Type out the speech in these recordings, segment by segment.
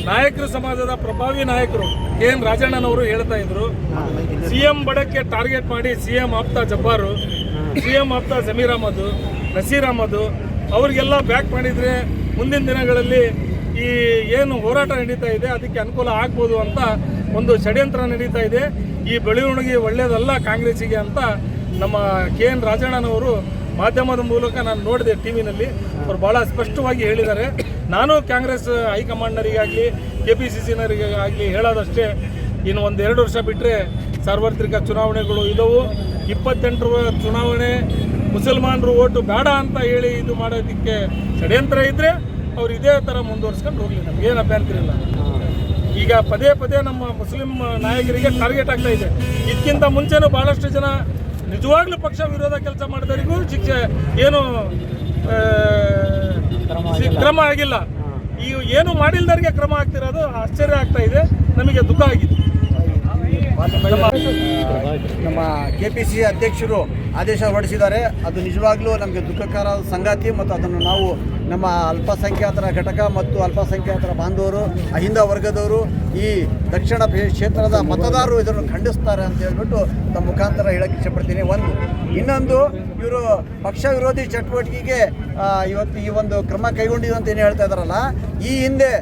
ನಾಯಕರು ಸಮಾಜದ ಪ್ರಭಾವಿ ನಾಯಕರು KN ರಾಜಣ್ಣನವರು ಹೇಳ್ತಾ ಇದ್ರು, CM ಬಡಕ್ಕೆ ಟಾರ್ಗೆಟ್ ಮಾಡಿ CM ಆಪ್ತ ಜಬ್ಬಾರು, CM ಆಪ್ತ ಜಮೀರ್ ಅಹಮದ್, ನಸೀರ್ ಅಹಮದ್ ಅವರಿಗೆಲ್ಲ ಬ್ಯಾಕ್ ಮಾಡಿದರೆ ಮುಂದಿನ ದಿನಗಳಲ್ಲಿ ಈ ಏನು ಹೋರಾಟ ನಡೀತಾ ಇದೆ ಅದಕ್ಕೆ ಅನುಕೂಲ ಆಗ್ಬೋದು ಅಂತ ಒಂದು ಷಡ್ಯಂತ್ರ ನಡೀತಾ ಇದೆ. ಈ ಬೆಳವಣಿಗೆ ಒಳ್ಳೆಯದಲ್ಲ ಕಾಂಗ್ರೆಸ್ಸಿಗೆ ಅಂತ ನಮ್ಮ KN ರಾಜಣ್ಣನವರು ಮಾಧ್ಯಮದ ಮೂಲಕ ನಾನು ನೋಡಿದೆ ಟಿವಿನಲ್ಲಿ. ಅವರು ಭಾಳ ಸ್ಪಷ್ಟವಾಗಿ ಹೇಳಿದ್ದಾರೆ. ನಾನು ಕಾಂಗ್ರೆಸ್ ಹೈಕಮಾಂಡ್ನರಿಗಾಗಲಿ KPCCನರಿಗಾಗಲಿ ಹೇಳೋದಷ್ಟೇ, ಇನ್ನು 1-2 ವರ್ಷ ಬಿಟ್ಟರೆ ಸಾರ್ವತ್ರಿಕ ಚುನಾವಣೆಗಳು ಇದ್ದವು. 28ರ ಚುನಾವಣೆ ಮುಸಲ್ಮಾನರು ಓಟು ಬೇಡ ಅಂತ ಹೇಳಿ ಇದು ಮಾಡೋದಕ್ಕೆ ಷಡ್ಯಂತ್ರ ಇದ್ದರೆ ಅವ್ರು ಇದೇ ಥರ ಮುಂದುವರ್ಸ್ಕೊಂಡು ಹೋಗಲಿ, ನಮ್ಗೆ ಏನು ಅಭ್ಯಂತರ ಇಲ್ಲ. ಈಗ ಪದೇ ಪದೇ ನಮ್ಮ ಮುಸ್ಲಿಂ ನಾಯಕರಿಗೆ ಟಾರ್ಗೆಟ್ ಆಗ್ತಾ ಇದೆ. ಇದಕ್ಕಿಂತ ಮುಂಚೆನೂ ಭಾಳಷ್ಟು ಜನ ನಿಜವಾಗ್ಲೂ ಪಕ್ಷ ವಿರೋಧ ಕೆಲಸ ಮಾಡಿದವರಿಗೂ ಶಿಕ್ಷೆ ಏನು ಕ್ರಮ ಆಗಿಲ್ಲ. ಈ ಏನು ಮಾಡಿಲ್ದವರಿಗೆ ಕ್ರಮ ಆಗ್ತಿರೋದು ಆಶ್ಚರ್ಯ ಆಗ್ತಾ ಇದೆ, ನಮಗೆ ದುಃಖ ಆಗಿದೆ. ನಮ್ಮ KPCC ಅಧ್ಯಕ್ಷರು ಆದೇಶ ಹೊರಡಿಸಿದ್ದಾರೆ. ಅದು ನಿಜವಾಗ್ಲೂ ನಮಗೆ ದುಃಖಕರ ಸಂಗತಿ ಮತ್ತು ಅದನ್ನು ನಾವು ನಮ್ಮ ಅಲ್ಪಸಂಖ್ಯಾತರ ಘಟಕ ಮತ್ತು ಅಲ್ಪಸಂಖ್ಯಾತರ ಬಾಂಧವರು, ಅಹಿಂದ ವರ್ಗದವರು, ಈ ದಕ್ಷಿಣ ಕ್ಷೇತ್ರದ ಮತದಾರರು ಇದನ್ನು ಖಂಡಿಸ್ತಾರೆ ಅಂತ ಹೇಳ್ಬಿಟ್ಟು ತಮ್ಮ ಮುಖಾಂತರ ಹೇಳಕ್ಕೆ ಇಷ್ಟಪಡ್ತೀನಿ. ಇನ್ನೊಂದು ಇವರು ಪಕ್ಷ ವಿರೋಧಿ ಚಟುವಟಿಕೆಗೆ ಇವತ್ತು ಈ ಒಂದು ಕ್ರಮ ಕೈಗೊಂಡಿದೆ ಅಂತ ಏನು ಹೇಳ್ತಾ ಇದ್ದಾರಲ್ಲ, ಈ ಹಿಂದೆ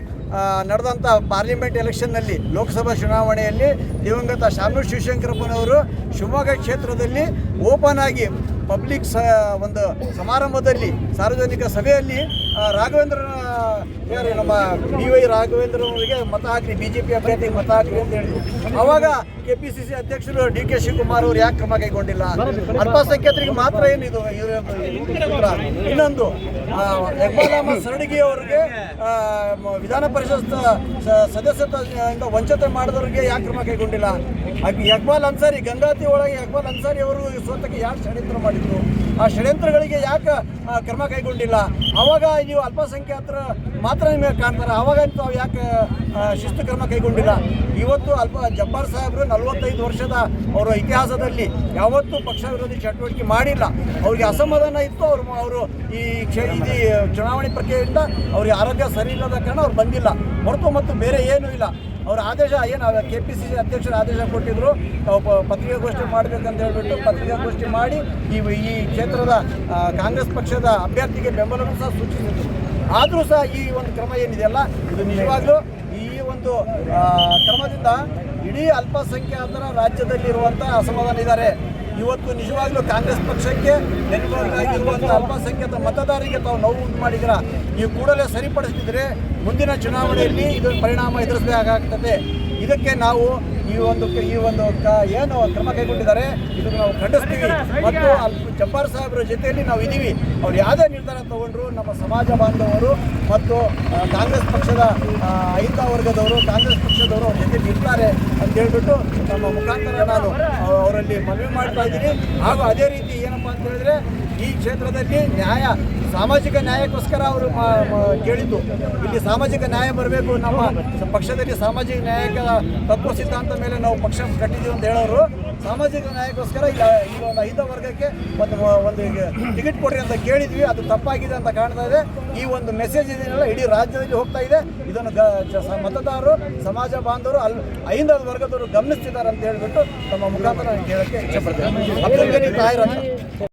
ನಡೆದಂಥ ಪಾರ್ಲಿಮೆಂಟ್ ಎಲೆಕ್ಷನ್ನಲ್ಲಿ ಲೋಕಸಭಾ ಚುನಾವಣೆಯಲ್ಲಿ ದಿವಂಗತ ಶಾಮನೂರು ಶಿವಶಂಕರಪ್ಪನವರು ಶಿವಮೊಗ್ಗ ಕ್ಷೇತ್ರದಲ್ಲಿ ಓಪನ್ ಆಗಿ ಪಬ್ಲಿಕ್ ಒಂದು ಸಮಾರಂಭದಲ್ಲಿ ಸಾರ್ವಜನಿಕ ಸಭೆಯಲ್ಲಿ ರಾಘವೇಂದ್ರ ಯಾರು ನಮ್ಮ BY ರಾಘವೇಂದ್ರವರಿಗೆ ಮತ ಹಾಕಿ BJP ಅಭ್ಯರ್ಥಿಗೆ ಮತ ಹಾಕಿ ಅಂತ ಹೇಳಿದ್ರು. ಆವಾಗ KPCC ಅಧ್ಯಕ್ಷರು DK ಶಿವಕುಮಾರ್ ಅವರು ಯಾಕೆ ಕ್ರಮ ಕೈಗೊಂಡಿಲ್ಲ? ಅಲ್ಪಸಂಖ್ಯಾತರಿಗೆ ಮಾತ್ರ ಏನಿದು? ಇನ್ನೊಂದು ಇಕ್ಬಾಲ್ ಅಹಮದ್ ಸರಡಗಿ ಅವರಿಗೆ ವಿಧಾನ ಪರಿಷತ್ ಸದಸ್ಯತ್ವದಿಂದ ವಂಚಿತ ಮಾಡಿದವರಿಗೆ ಯಾಕೆ ಕ್ರಮ ಕೈಗೊಂಡಿಲ್ಲ? ಇಕ್ಬಾಲ್ ಅನ್ಸಾರಿ ಗಂಗಾವತಿ ಒಳಗೆ ಇಕ್ಬಾಲ್ ಅನ್ಸಾರಿ ಅವರು ಸೋತಕ್ಕೆ ಯಾಕೆ ಷಡ್ಯಂತ್ರ ಮಾಡಿದ್ರು? ಆ ಷಡ್ಯಂತ್ರಗಳಿಗೆ ಯಾಕೆ ಕ್ರಮ ಕೈಗೊಂಡಿಲ್ಲ? ಆವಾಗ ನೀವು ಅಲ್ಪಸಂಖ್ಯಾತರ ಮಾತ್ರ ನಿಮಗೆ ಕಾಣ್ತಾರೆ, ಆವಾಗ ತಾವು ಯಾಕೆ ಶಿಸ್ತು ಕ್ರಮ ಕೈಗೊಂಡಿಲ್ಲ? ಇವತ್ತು ಜಬ್ಬಾರ್ ಸಾಹೇಬರು 45 ವರ್ಷದ ಅವರ ಇತಿಹಾಸದಲ್ಲಿ ಯಾವತ್ತೂ ಪಕ್ಷ ವಿರೋಧಿ ಚಟುವಟಿಕೆ ಮಾಡಿಲ್ಲ. ಅವ್ರಿಗೆ ಅಸಮಾಧಾನ ಇತ್ತು. ಅವರು ಈ ಚುನಾವಣೆ ಪ್ರಕ್ರಿಯೆಯಿಂದ ಅವ್ರಿಗೆ ಆರೋಗ್ಯ ಸರಿ ಇಲ್ಲದ ಕಾರಣ ಅವ್ರು ಬಂದಿಲ್ಲ ಹೊರತು ಮತ್ತು ಬೇರೆ ಏನೂ ಇಲ್ಲ. ಅವರ ಆದೇಶ ಏನು KPCC ಅಧ್ಯಕ್ಷರು ಆದೇಶ ಕೊಟ್ಟಿದ್ರು, ನಾವು ಪತ್ರಿಕಾಗೋಷ್ಠಿ ಮಾಡಬೇಕಂತ ಹೇಳ್ಬಿಟ್ಟು ಪತ್ರಿಕಾಗೋಷ್ಠಿ ಮಾಡಿ ಈ ಕ್ಷೇತ್ರದ ಕಾಂಗ್ರೆಸ್ ಪಕ್ಷದ ಅಭ್ಯರ್ಥಿಗೆ ಬೆಂಬಲವನ್ನು ಸಹ ಸೂಚಿಸಿದ್ರು. ಆದರೂ ಸಹ ಈ ಒಂದು ಕ್ರಮ ಏನಿದೆಯಲ್ಲ, ಇದು ನಿಜವಾಗ್ಲೂ ಈ ಒಂದು ಕ್ರಮದಿಂದ ಇಡೀ ಅಲ್ಪಸಂಖ್ಯಾತರ ರಾಜ್ಯದಲ್ಲಿರುವಂಥ ಅಸಮಾಧಾನ ಇದ್ದಾರೆ. ಇವತ್ತು ನಿಜವಾಗ್ಲೂ ಕಾಂಗ್ರೆಸ್ ಪಕ್ಷಕ್ಕೆ ಬೆನ್ನೆಲುಬಾಗಿರುವಂಥ ಅಲ್ಪಸಂಖ್ಯಾತ ಮತದಾರರಿಗೆ ತಾವು ನೋವು ಉಂಟು ಮಾಡಿದ್ದೀರಾ. ನೀವು ಕೂಡಲೇ ಸರಿಪಡಿಸ್ತಿದ್ರೆ ಮುಂದಿನ ಚುನಾವಣೆಯಲ್ಲಿ ಇದರ ಪರಿಣಾಮ ಎದುರಿಸಬೇಕಾಗ್ತದೆ. ಇದಕ್ಕೆ ನಾವು ಈ ಒಂದು ಏನು ಕ್ರಮ ಕೈಗೊಂಡಿದ್ದಾರೆ ಇದನ್ನು ನಾವು ಖಂಡಿಸ್ತೀವಿ. ಮತ್ತು ಜಬ್ಬಾರ್ ಸಾಹೇಬ್ರ ಜೊತೆಯಲ್ಲಿ ನಾವು ಇದ್ದೀವಿ. ಅವ್ರು ಯಾವುದೇ ನಿರ್ಧಾರ ತಗೊಂಡ್ರು ನಮ್ಮ ಸಮಾಜ ಬಾಂಧವರು ಮತ್ತು ಕಾಂಗ್ರೆಸ್ ಪಕ್ಷದ ಅಹಿಂದ ವರ್ಗದವರು, ಕಾಂಗ್ರೆಸ್ ಪಕ್ಷದವರು ಅವ್ರ ಜೊತೆಲಿ ಇರ್ತಾರೆ ಅಂತ ಹೇಳ್ಬಿಟ್ಟು ನಮ್ಮ ಮುಖಾಂತರ ನಾನು ಅವರಲ್ಲಿ ಮನವಿ ಮಾಡ್ತಾ ಇದ್ದೀನಿ. ಹಾಗೂ ಅದೇ ರೀತಿ ಏನಪ್ಪ ಅಂತ ಹೇಳಿದ್ರೆ, ಈ ಕ್ಷೇತ್ರದಲ್ಲಿ ಸಾಮಾಜಿಕ ನ್ಯಾಯಕ್ಕೋಸ್ಕರ ಅವರು ಕೇಳಿದ್ದು, ಇಲ್ಲಿ ಸಾಮಾಜಿಕ ನ್ಯಾಯ ಬರಬೇಕು, ನಮ್ಮ ಪಕ್ಷದಲ್ಲಿ ಸಾಮಾಜಿಕ ನ್ಯಾಯದ ತತ್ವ ಸಿದ್ಧಾಂತ ಮೇಲೆ ನಾವು ಪಕ್ಷ ಕಟ್ಟಿದ್ದೀವಿ ಅಂತ ಹೇಳೋರು ಸಾಮಾಜಿಕ ನ್ಯಾಯಕ್ಕೋಸ್ಕರ ಈಗ ಒಂದು ಅಹಿಂದ ವರ್ಗಕ್ಕೆ ಒಂದು ಟಿಕೆಟ್ ಕೊಡ್ರಿ ಅಂತ ಕೇಳಿದ್ವಿ. ಅದು ತಪ್ಪಾಗಿದೆ ಅಂತ ಕಾಣ್ತಾ ಇದೆ. ಈ ಒಂದು ಮೆಸೇಜ್ ಇದನ್ನೆಲ್ಲ ಇಡೀ ರಾಜ್ಯದಲ್ಲಿ ಹೋಗ್ತಾ ಇದೆ. ಇದನ್ನು ಮತದಾರರು, ಸಮಾಜ ಬಾಂಧವರು, ಅಹಿಂದ ವರ್ಗದವರು ಗಮನಿಸ್ತಿದ್ದಾರೆ ಅಂತ ಹೇಳ್ಬಿಟ್ಟು ತಮ್ಮ ಮುಖಾಂತರ ನಾನು ಕೇಳೋಕ್ಕೆ ಇಷ್ಟಪಡ್ತೇನೆ.